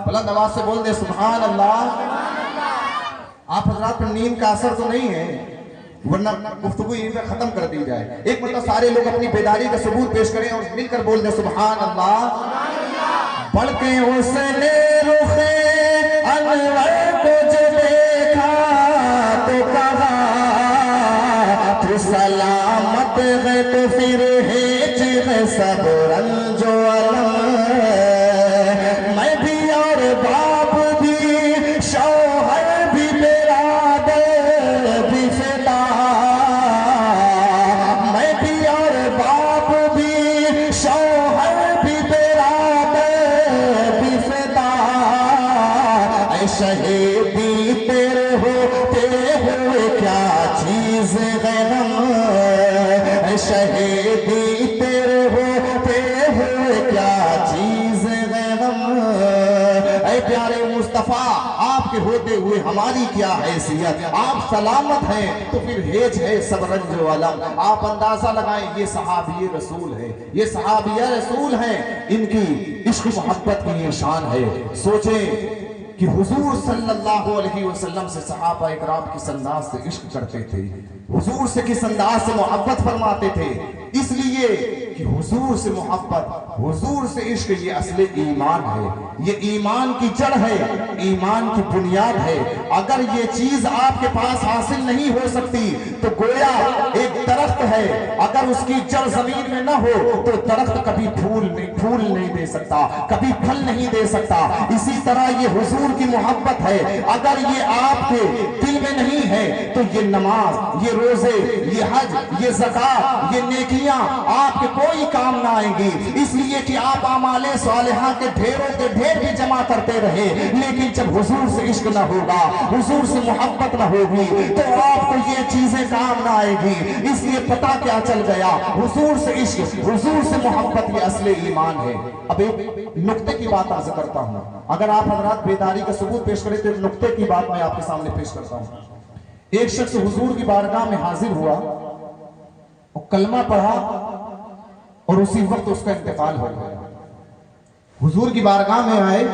بلند آواز سے بول دے سبحان اللہ. آپ حضرات پر نیند کا اثر تو نہیں ہے, ورنہ گفتگو یہیں پہ ختم کر دی جائے. ایک مرتبہ سارے لوگ اپنی بیداری کا ثبوت پیش کریں اور مل کر بول دیں سبحان اللہ. بلکہ اس نے رخ انور کو جو دیکھا تو کہا تو سلامت ہے, تو پھر ہیج ہے سب رنج و علم. میں بھی اور باپ بھی شوہر بھی برادر بھی فدا, میں بھی اور باپ بھی شوہر بھی برادر بھی فدا. اے شہیدی تیرے ہوتے ہوئے کیا چیز غم, اے شہیدی تیرے ہوتے ہوئے کیا چیز غم. اے پیارے مصطفیٰ, آپ کے ہوتے ہوئے ہماری کیا حیثیت, آپ سلامت ہیں تو پھر ہیج ہے سب رنج و علم. آپ اندازہ لگائیں یہ صحابی رسول ہے, یہ صحابیہ رسول ہیں, ان کی عشق محبت کی یہ شان ہے. سوچیں کہ حضور صلی اللہ علیہ وسلم سے صحابہ اکرام کس انداز سے عشق کرتے تھے, حضور سے کس انداز سے محبت فرماتے تھے. اس لیے کہ حضور سے محبت, حضور سے عشق یہ اصل ایمان ہے, یہ ایمان کی جڑ ہے, ایمان کی بنیاد ہے. اگر یہ چیز آپ کے پاس حاصل نہیں ہو سکتی تو گویا ایک درخت ہے ہے اگر اس کی جڑ زمین میں نہ ہو تو درخت کبھی پھول نہیں دے سکتا، کبھی پھل نہیں دے سکتا۔ اسی طرح یہ حضور کی محبت ہے، اگر یہ آپ کے دل میں نہیں ہے تو یہ نماز، یہ روزے، یہ حج، یہ زکات، یہ نیکیاں آپ کے کوئی کام نہ آئیں گی، اس لیے کہ آپ اعمال صالحہ کے ڈھیروں کے ڈھیر بھی جمع کرتے رہے، لیکن جب حضور سے عشق نہ ہوگا، حضور سے محبت نہ ہوگی تو آپ کو یہ چیزیں کام نہ آئے گی۔ اس لیے پتہ کیا چل گیا، حضور سے عشق، حضور سے محبت یہ اصل ایمان ہے۔ اب ایک نقطے کی بات عرض کرتا ہوں، اگر آپ حضرات بیداری کا ثبوت پیش کریں تو ایک نقطے کی بات میں آپ کے سامنے پیش کرتا ہوں۔ ایک شخص حضور کی بارگاہ میں حاضر ہوا اور کلمہ پڑھا اور اسی وقت اس کا انتقال ہو گیا۔ حضور کی بارگاہ میں آئے،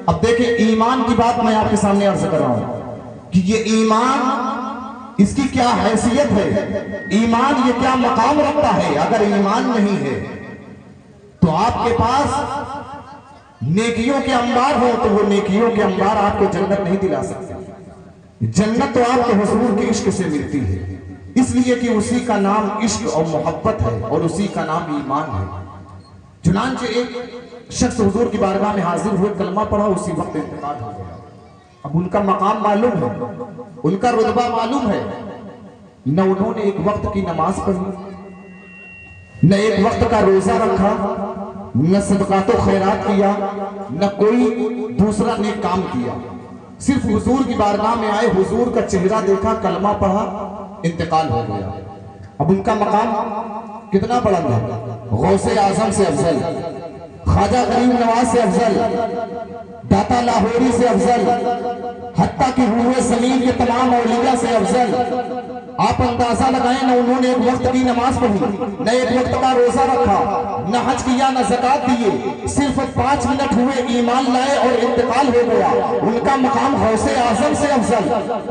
اب دیکھیں ایمان کی بات میں آپ کے سامنے عرض کر رہا ہوں کہ یہ ایمان اس کی کیا حیثیت ہے، ایمان یہ کیا مقام رکھتا ہے۔ اگر ایمان نہیں ہے تو آپ کے پاس نیکیوں کے انبار ہو تو وہ نیکیوں کے انبار آپ کو جنت نہیں دلا سکتے۔ جنت تو آپ کے حضور کے عشق سے ملتی ہے، اس لیے کہ اسی کا نام عشق اور محبت ہے اور اسی کا نام ایمان ہے۔ چنانچہ ایک شخص حضور کی بارگاہ میں حاضر ہوئے، کلمہ پڑھا، اسی وقت انتقال ہو گیا۔ اب ان کا مقام معلوم ہے، ان کا رتبہ معلوم ہے، نہ انہوں نے ایک وقت کی نماز پڑھی، نہ ایک وقت کا روزہ رکھا، نہ صدقات و خیرات کیا، نہ کوئی دوسرا نیک کام کیا، صرف حضور کی بارگاہ میں آئے، حضور کا چہرہ دیکھا، کلمہ پڑھا، انتقال ہو گیا۔ اب ان کا مقام کتنا بلند ہے، غوث اعظم سے افضل، خواجہ غریب نواز سے افضل، داتا لاہوری سے افضل، حتیٰ کہ روح زمین کے تمام اولیاء سے افضل۔ آپ اندازہ لگائیں، نہ انہوں نے ایک وقت کی نماز پڑھی، نہ ایک وقت کا روزہ رکھا، نہ حج کیا، نہ زکات دیے، صرف 5 منٹ ہوئے ایمان لائے اور انتقال ہو گیا۔ ان کا مقام غوث اعظم سے افضل،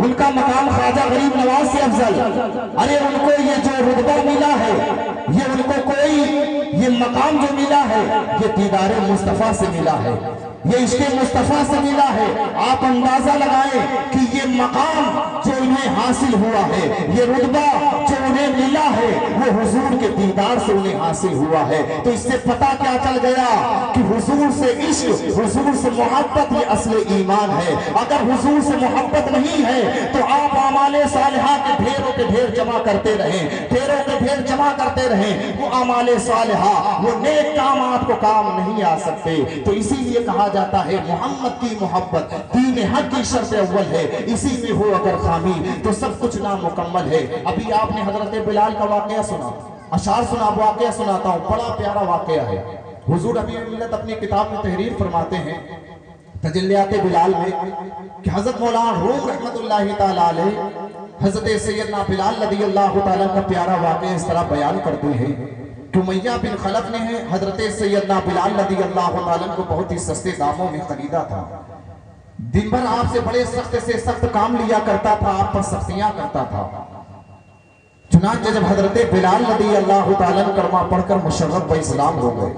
ان کا مقام خواجہ غریب نواز سے افضل۔ ارے ان کو یہ جو رتبہ ملا ہے، یہ ان کو کوئی یہ مقام جو ملا ہے یہ دیدار مصطفیٰ سے ملا ہے، یہ عشق مصطفیٰ سے ملا ہے۔ آپ اندازہ لگائیں کہ یہ مقام جو انہیں حاصل ہوا ہے، یہ رتبہ جو انہیں ملا ہے، وہ حضور کے دیدار سے انہیں حاصل ہوا ہے۔ تو اس سے پتہ کیا چل گیا کہ حضور سے عشق، حضور سے محبت یہ اصل ایمان ہے۔ اگر حضور سے محبت نہیں ہے تو آپ اعمال صالحہ کے ڈھیروں کے ڈھیر جمع کرتے رہیں، ڈھیروں کے ڈھیر جمع کرتے رہیں، وہ اعمال صالحہ، وہ نیک کام آپ کو کام نہیں آ سکتے۔ تو اسی لیے کہا جاتا ہے محمد کی محبت دین حق کی شرط اول ہے، اسی میں ہو اگر خامی تو سب کچھ نامکمل ہے۔ ابھی آپ نے حضرت بلال کا واقعہ سنا، اشعار سنا، واقعہ سناتا ہوں، بڑا پیارا واقعہ ہے۔ حضور حبیب ملت اپنی کتاب میں تحریر فرماتے ہیں تجلیات بلال میں کہ حضرت مولانا روم رحمت اللہ تعالی علیہ حضرت سیدنا بلال رضی اللہ تعالیٰ کا پیارا واقعہ اس طرح بیان کرتے ہیں کہ امیہ بن خلف نے حضرت سیدنا بلال رضی اللہ تعالیٰ کو بہت ہی سستے داموں میں خریدا تھا۔ دن بھر آپ سے بڑے سخت سے سخت کام لیا کرتا تھا، آپ پر سختیاں کرتا تھا۔ چنانچہ جب حضرت بلال رضی اللہ تعالیٰ کلمہ پڑھ کر مشرف و اسلام ہو گئے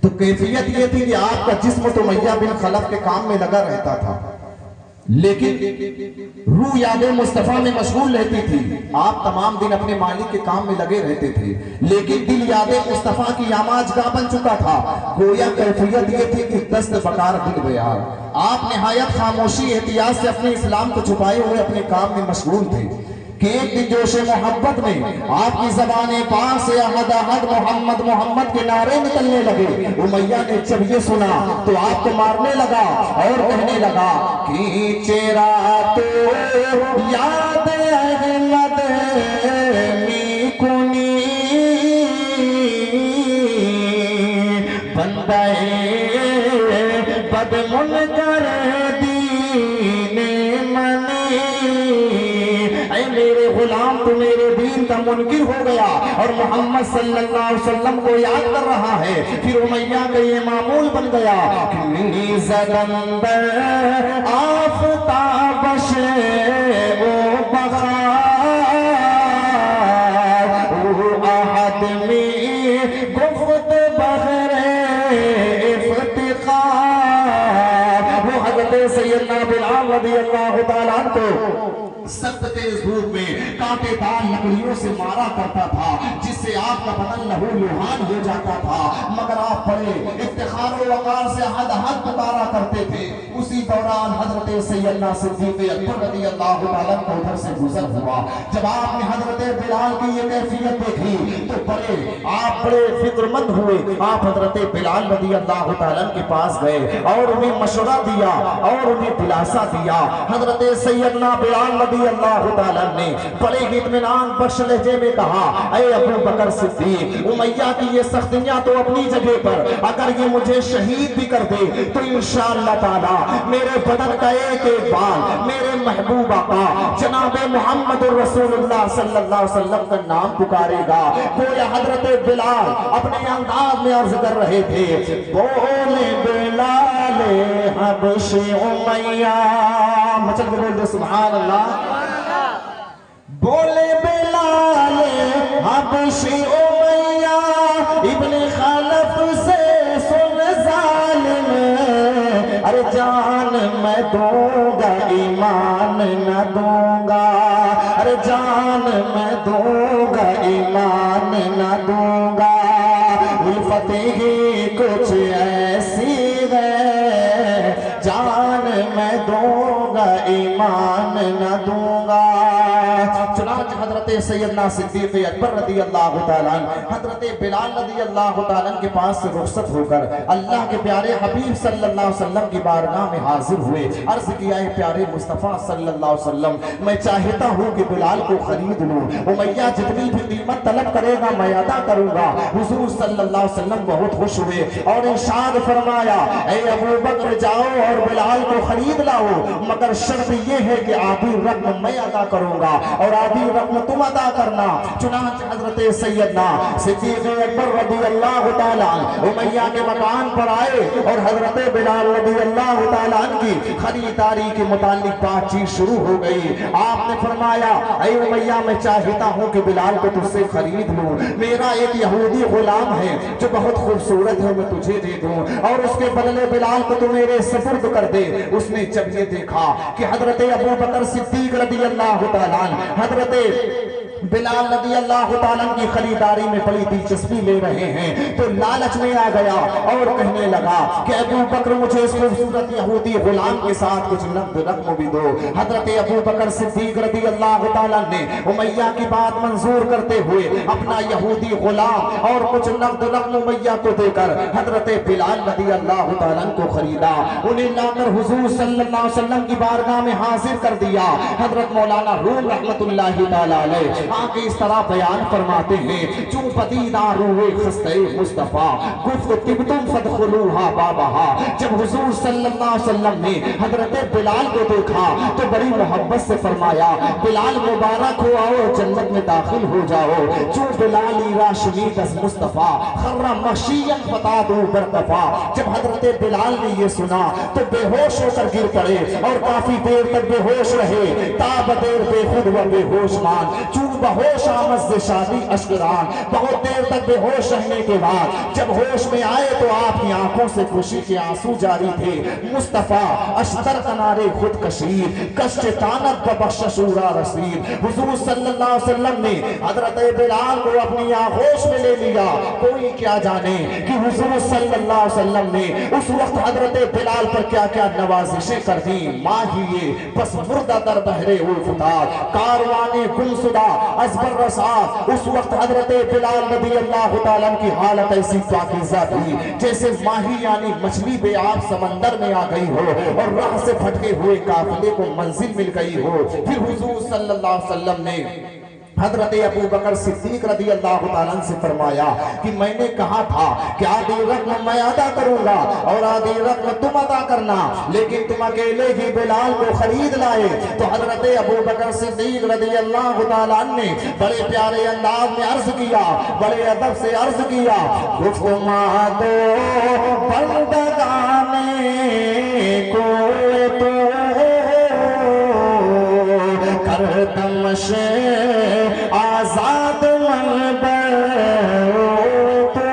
تو کیفیت یہ تھی کہ آپ کا جسم تو امیہ بن خلف کے کام میں لگا رہتا تھا، لیکن روح یاد مصطفیٰ میں مشغول رہتی تھی۔ آپ تمام دن اپنے مالک کے کام میں لگے رہتے تھے، لیکن دل یاد مصطفیٰ کی آماج گاہ بن چکا تھا۔ گویا کیفیت یہ تھی کہ دست بکار دل بیار۔ آپ نہایت خاموشی احتیاط سے اپنے اسلام کو چھپائے ہوئے اپنے کام میں مشغول تھے کہ ایک دن جوش محبت میں آپ کی زبان پاک سے احد احد محمد محمد کے نعرے نکلنے لگے۔ امیہ نے جب یہ سنا تو آپ کو مارنے لگا اور کہنے لگا کہ چہرہ تو یاد احمد می کنی بندہ بد منکر دین منی، اے میرے غلام تو میرے دین کا منکر ہو گیا اور محمد صلی اللہ علیہ وسلم کو یاد کر رہا ہے۔ پھر امیہ کا یہ معمول بن گیا کہ منی زدندر آفتاب شیب و بخار او احد میں گفت بغیر افتخار۔ وہ حضرت سیدنا بلال رضی اللہ تعالیٰ عنہ کو سخت تیز دھوپ میں کانٹے دار لکڑیوں سے مارا کرتا تھا، جس سے آپ کا بدن لہو لہان ہو جاتا تھا، مگر آپ بڑے افتخار و وقار سے حد حد پکارا کرتے تھے۔ اسی دوران حضرت سیدنا صدیق اکبر رضی اللہ تعالیٰ کو ادھر سے گزر ہوا۔ جب آپ نے حضرت بلال کی یہ کیفیت دیکھی تو آپ بڑے فکر مند ہوئے۔ آپ حضرت بلال رضی اللہ تعالیٰ کے پاس گئے اور انہیں مشورہ دیا اور انہیں دلاسا دیا۔ حضرت سیدنا بلال رضی اللہ تعالیٰ نے بڑے اطمینان بخش لہجے میں کہا، اے ابو بکر صدیق، امیہ کی یہ سختیاں تو اپنی جگہ پر، اگر یہ مجھے شہید بھی کر دے تو انشاءاللہ تعالیٰ میرے بدن کا ایک ایک بال میرے محبوب آقا جناب محمد رسول اللہ صلی اللہ علیہ وسلم کا نام پکارے گا۔ گویا حضرت بلال اپنے انداز میں عرض کر رہے تھے، بولے بلال حبشی امیہ، مچل کے بول دے سبحان اللہ، بولے بلال حبشی امیہ ابن خلف سے سن ظالم، ارے جان میں دوں گا ایمان نہ دوں گا، ارے جان میں دوں گا ایمان نہ دوں گا، الفت ہی کچھ ایسی ہے جان میں دوں گا ایمان نہ دوں گا۔ چنانچہ حضرت سیدنا صدیق اکبر رضی اللہ تعالیٰ حضرت بلال رضی اللہ تعالیٰ کے پاس سے رخصت ہو کر اللہ کے پیارے حبیب صلی اللہ علیہ وسلم کی بارگاہ میں حاضر ہوئے۔ عرض کیا ہے پیارے مصطفیٰ صلی اللہ علیہ وسلم، میں چاہتا ہوں کہ بلال کو خرید لوں، امیہ جتنی بھی قیمت طلب کرے گا میں ادا کروں گا۔ حضور صلی اللہ علیہ وسلم بہت خوش ہوئے اور ارشاد فرمایا، اے ابو بکر جاؤ اور بلال کو خرید لاؤ، مگر شرط یہ ہے کہ آدھی رقم میں ادا کروں گا اور آدھی رقم تم ادا کرنا۔ چنانچہ حضرت سیدنا صدیق اکبر رضی اللہ تعالیٰ امیہ کے مکان پر آئے اور حضرت بلال رضی اللہ تعالیٰ کی خریداری کے متعلق بات چیت شروع ہو گئی۔ آپ نے فرمایا، اے امیہ میں چاہتا ہوں کہ بلال کو تجھ سے خرید لوں، میرا ایک یہودی غلام ہے جو بہت خوبصورت ہے، میں تجھے دے دوں اور اس کے بدلے بلال کو تو میرے سپرد کر دے۔ اس نے جب یہ دیکھا کہ حضرت ابو بکر صدیق رضی اللہ تعالیٰ حضرت بلال رضی اللہ تعالیٰ کی خریداری میں بڑی دلچسپی لے رہے ہیں تو لالچ میں آ گیا اور کہنے لگا کہ ابو بکر مجھے اس خوبصورت یہودی غلام کے ساتھ کچھ نقد رقم بھی دو۔ حضرت ابو بکر صدیق رضی اللہ تعالیٰ نے امیہ کی بات منظور کرتے ہوئے اپنا یہودی غلام اور کچھ نقد رقم امیہ کو دے کر حضرت بلال رضی اللہ تعالیٰ کو خریدا، انہیں لا کر حضور صلی اللہ علیہ وسلم کی بارگاہ میں حاضر کر دیا۔ حضرت مولانا روم رحمت اللہ تعالیٰ علیہ آگے اس طرح بیان فرماتے ہیں، چون پدیدہ روح خستہ مصطفیٰ گفت تبتم فدخلوها بابہا، جب حضور صلی اللہ علیہ وسلم نے حضرت بلال کو دیکھا تو بڑی محبت سے فرمایا، بلال مبارک ہو آؤ جنت میں داخل ہو جاؤ، چون بلالی راشمید از مصطفیٰ خر مخشیا فتادو برقفا، جب حضرت بلال نے یہ سنا تو بے ہوش ہو کر گر پڑے اور کافی دیر تک بے ہوش رہے، تاب دیر بے خود و بے ہوش مان، چون بہوش آمد سے شادی اشکران، بہت دیر تک بے ہوش رہنے کے بعد جب ہوش میں آئے تو آپ کی آنکھوں سے خوشی کے آنسو جاری تھے۔ مصطفیٰ اشتر کنارے خود کشیر کشت تانت ببخششورا رسید، حضور صلی اللہ علیہ وسلم نے حضرت بلال کو اپنی آغوش میں لے لیا۔ کوئی کیا جانے کہ حضور صلی اللہ علیہ وسلم نے اس وقت حضرت بلال پر کیا کیا نوازشیں کر دی۔ ماہیے پس مردہ در بحر الفتاد کاروانے گمشدہ ازبر رساد، اس وقت حضرت بلال رضی اللہ تعالیٰ کی حالت ایسی پاکیزہ تھی جیسے ماہی یعنی مچھلی بے آب سمندر میں آ گئی ہو اور راہ سے پھٹکے ہوئے قافلے کو منزل مل گئی ہو۔ پھر حضور صلی اللہ علیہ وسلم نے حضرت ابو بکر صدیق رضی اللہ تعالیٰ سے فرمایا کہ میں نے کہا تھا کہ آدھی رقم میں ادا کروں گا اور آدھی رقم تم ادا کرنا، لیکن تم اکیلے ہی بلال کو خرید لائے۔ تو حضرت ابو بکر صدیق رضی اللہ تعالیٰ نے بڑے پیارے انداز میں عرض کیا، بڑے ادب سے عرض کیا، حکما دو بندگانے کو تو کردم سے آزاد من بر تو،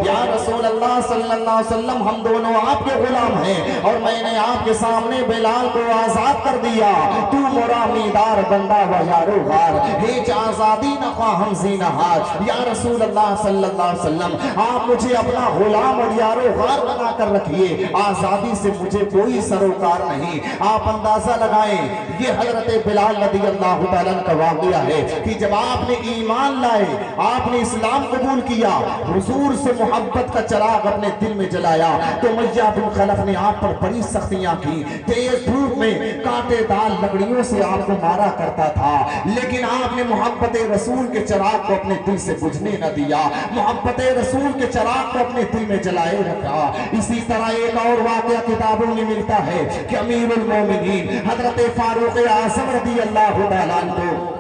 یا رسول اللہ صلی اللہ علیہ وسلم ہم دونوں آپ کے غلام ہیں اور میں نے آپ کے سامنے بلال کو آزاد کر دیا، تو مرا میدار بندہ و یارو غار، ہیچ آزادی نہ خواہم زینہار۔ یا رسول اللہ صلی اللہ علیہ وسلم آپ مجھے اپنا غلام اور یارو غار بنا کر رکھیے، آزادی سے مجھے کوئی سروکار نہیں۔ آپ اندازہ لگائیں، یہ حضرت بلال رضی اللہ تعالیٰ کا واقعہ ہے کہ جب آپ نے ایمان لائے، آپ نے اسلام قبول کیا، حضور سے محبت کا چراغ اپنے دل میں جلایا، تو امیہ بن خلف نے آپ پر بڑی سختیاں کی، تیز دھوپ میں کانٹے دار لکڑیوں سے آپ کو مارا کرتا تھا، لیکن آپ نے محبت رسول کے چراغ کو اپنے دل سے بجھنے نہ دیا، محبت رسول کے چراغ کو اپنے دل میں جلائے رکھا۔ اسی طرح ایک اور واقعہ کتابوں میں ملتا ہے کہ امیر المومنین حضرت فاروق اعظم رضی اللہ تعالیٰ عنہ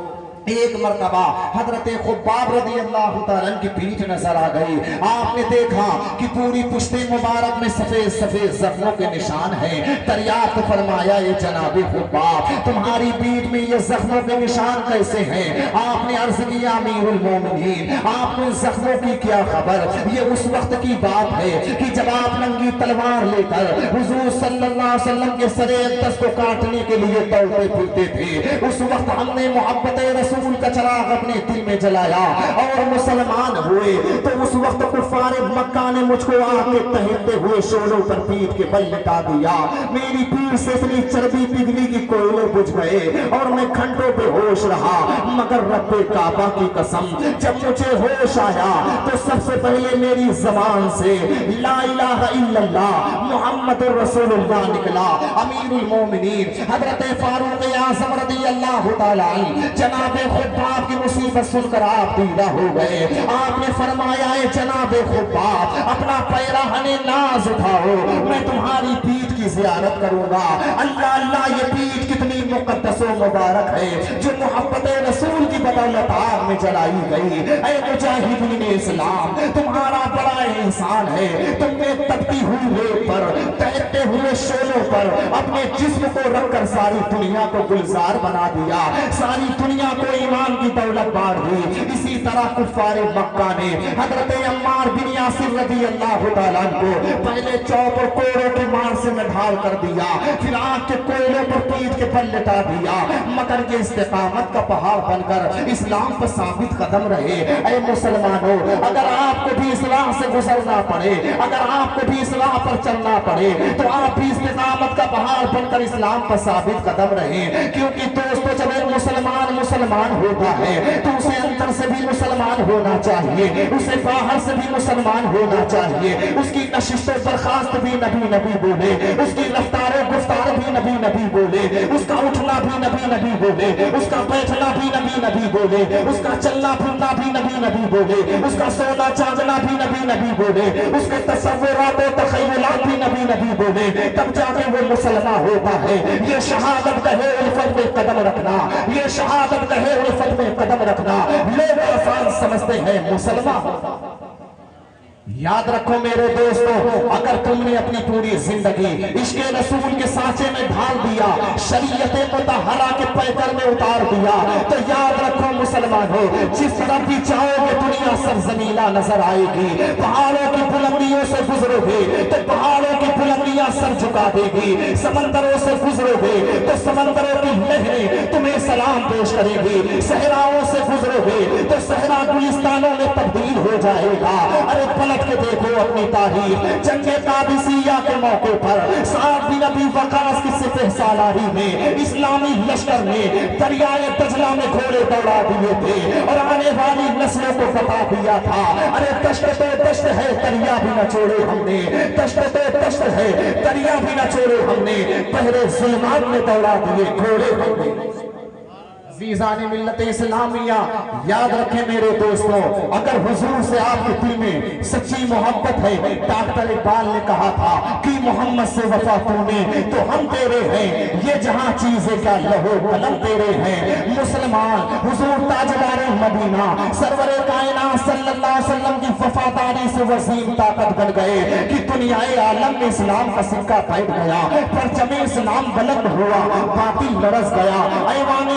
ایک مرتبہ حضرت خباب رضی اللہ تعالیٰ کی پیٹھ نظر آ گئی، آپ نے دیکھا کہ پوری پشت مبارک میں سفید سفید زخموں کے نشان ہیں، دریافت فرمایا اے جناب خباب تمہاری پیٹھ میں یہ زخموں کے نشان کیسے ہیں؟ آپ نے عرض کیا امیر المومنین آپ نے زخموں کی کیا خبر؟ یہ اس وقت کی بات ہے کہ جب آپ ننگی تلوار لے کر حضور صلی اللہ علیہ وسلم کے سر اقدس کو کاٹنے کے لیے دوڑتے پھرتے تھے، اس وقت ہم نے محبت رسول کا چراغ اپنے دل میں جلایا اور مسلمان ہوئے، تو اس وقت کفار مکہ نے مجھ کو آگ کے تہتے ہوئے شعلوں پر پیٹ کے بل لٹا دیا، میری پیٹ سے اتنی چربی پگھلی کی کوئلے بجھ گئے اور میں گھنٹوں پہ ہوش رہا، مگر رب کعبہ کی قسم جب مجھے ہوش آیا تو سب سے پہلے میری زبان سے لا الہ الا اللہ محمد رسول اللہ نکلا۔ امیر المومنین حضرت فاروق اعظم رضی اللہ تعالیٰ عنہ جناب خباب کی مصیبت سن کر آپ دیدہ ہو گئے، آپ نے فرمایا اے جناب خباب اپنا پیراہن ناز اٹھاؤ، میں تمہاری پیٹھ کی زیارت کروں گا۔ اللہ اللہ یہ پیٹھ کتنی مقدس و مبارک ہے جو محبت رسول کی بدولت آگ میں جلائی گئی۔ اے مجاہدین اسلام تمہارا بڑا احسان ہے، تم نے تپتی ہوئی ریت پر تہتے ہوئے شعلوں پر اپنے جسم کو رکھ کر ساری دنیا کو گلزار بنا دیا، ساری دنیا کو ایمان کی دولت بار دی۔ اسی طرح کفار مکہ نے حضرت عمار بن یاسر رضی اللہ تعالیٰ کو پہلے چوک اور کوڑوں کے مار سے میں ڈھال کر دیا، پھر آگ کے کوئلوں پر پیٹ کے بل لٹا دیا، مگر یہ استقامت کا پہاڑ بن کر اسلام پر ثابت قدم رہے۔ اے مسلمانوں اگر آپ کو بھی اسلام سے گزرنا پڑے، اگر آپ کو بھی اسلام پر چلنا پڑے تو آپ بھی استقامت کا پہاڑ بن کر اسلام پر ثابت قدم رہیں، کیونکہ دوستو جب ایک مسلمان ہوتا ہے تو اسے اندر سے بھی مسلمان ہونا چاہیے، اسے باہر سے بھی مسلمان ہونا چاہیے، اس کی نشست و برخاست بھی نبی نبی بولے، اس کی رفتار و گفتار بھی نبی نبی بولے، اس کا اٹھنا بھی نبی نبی بولے، اس کا بیٹھنا بھی نبی نبی بولے، اس کا چلنا پھرنا بھی نبی نبی بولے، اس کا سونا چاندنا بھی نبی نبی بولے، اس کے تصورات و تخیلات بھی نبی نبی بولے، تب جا کے وہ مسلمان ہوتا ہے۔ یہ شہادت کہے الفت میں قدم رکھنا، یہ شہادت کہے الفت میں قدم رکھنا لوگ آسان سمجھتے ہیں مسلمان۔ یاد رکھو میرے دوستو اگر تم نے اپنی پوری زندگی عشق رسول کے سانچے میں ڈھال دیا، شریعت مطہرہ کے پیکر میں اتار دیا، تو یاد رکھو مسلمان ہو جس طرف بھی چاہو گے دنیا سرزمینہ نظر آئے گی، پہاڑوں کی بلندیوں سے گزرو گے تو پہاڑوں کی بلندیاں سر جھکا دے گی، سمندروں سے گزرو گے تو سمندروں کی لہریں تمہیں سلام پیش کرے گی، صحراؤں سے گزرو گے تو صحرا گلستانوں میں تبدیل ہو جائے گا۔ ارے پلٹ کے دیکھو اپنی تاریخ، جنگ قادسیہ کے موقع پر سعد بن ابی وقاص کی سپہ سالاری میں اسلامی لشکر نے دریائے دجلہ میں گھوڑے دوڑا دیے تھے اور آنے والی نسلوں کو بتا دیا تھا ارے دشت تو دشت ہے دریا بھی نہ چھوڑے ہم نے، دشت تو دشت ہے دریا بھی نہ چھوڑے ہم نے، پہرے ظلمات میں دوڑا دیے گھوڑے ہم نے۔ عزیزان ملت اسلامیہ یاد رکھیں میرے دوستوں اگر حضور سے آپ کے دل میں سچی محبت ہے، ڈاکٹر اقبال نے کہا تھا کہ محمد سے وفا تو نے تو ہم تیرے ہیں، یہ جہاں چیزیں کا لہو قلم تیرے ہیں۔ مسلمان حضور تاجدار مدینہ سرور کائنات صلی اللہ علیہ وسلم کی وفاداری سے وسیم طاقت بن گئے کہ دنیائے عالم میں اسلام کا سکہ بیٹھ گیا، پرچم اسلام بلند ہوا، باطل لرز گیا، ایوان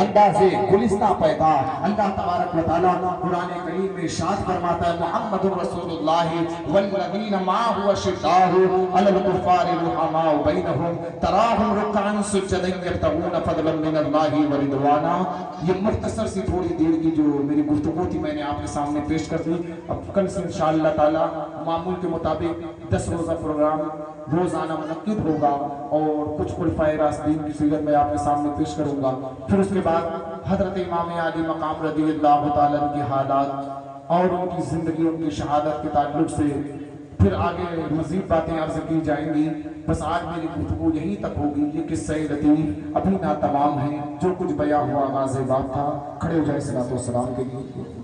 انداز گلستہ پیدا اللہ تبارک و تعالیٰ قرآن کریم میں ارشاد فرماتا ہے محمد رسول اللہ والذین معه اشداء علی الکفار رحماء بینہم تراہم رکعا سجدا یبتغون فضلا من اللہ ورضوانا۔ یہ مختصر سی تھوڑی دیر کی جو میری گفتگو تھی میں نے آپ کے سامنے پیش کر دی۔ اب کل سے انشاءاللہ تعالیٰ معمول کے مطابق 10 روزہ پروگرام روزانہ منعقد ہوگا اور کچھ خلفائے راشدین کی صورت میں آپ کے سامنے پیش کروں گا۔ پھر اس کے بعد حضرت امام علی مقام رضی اللہ تعالیٰ کی حالات اور ان کی زندگی ان کی شہادت کے تعلق سے پھر آگے مزید باتیں عرض کی جائیں گی۔ بس آج میری گفتگو یہیں تک ہوگی۔ یہ قصہ لطیف ابھی نہ تمام ہے، جو کچھ بیان ہوا آغاز بات تھا۔ کھڑے ہو جائے صلاۃ و سلام کے لیے۔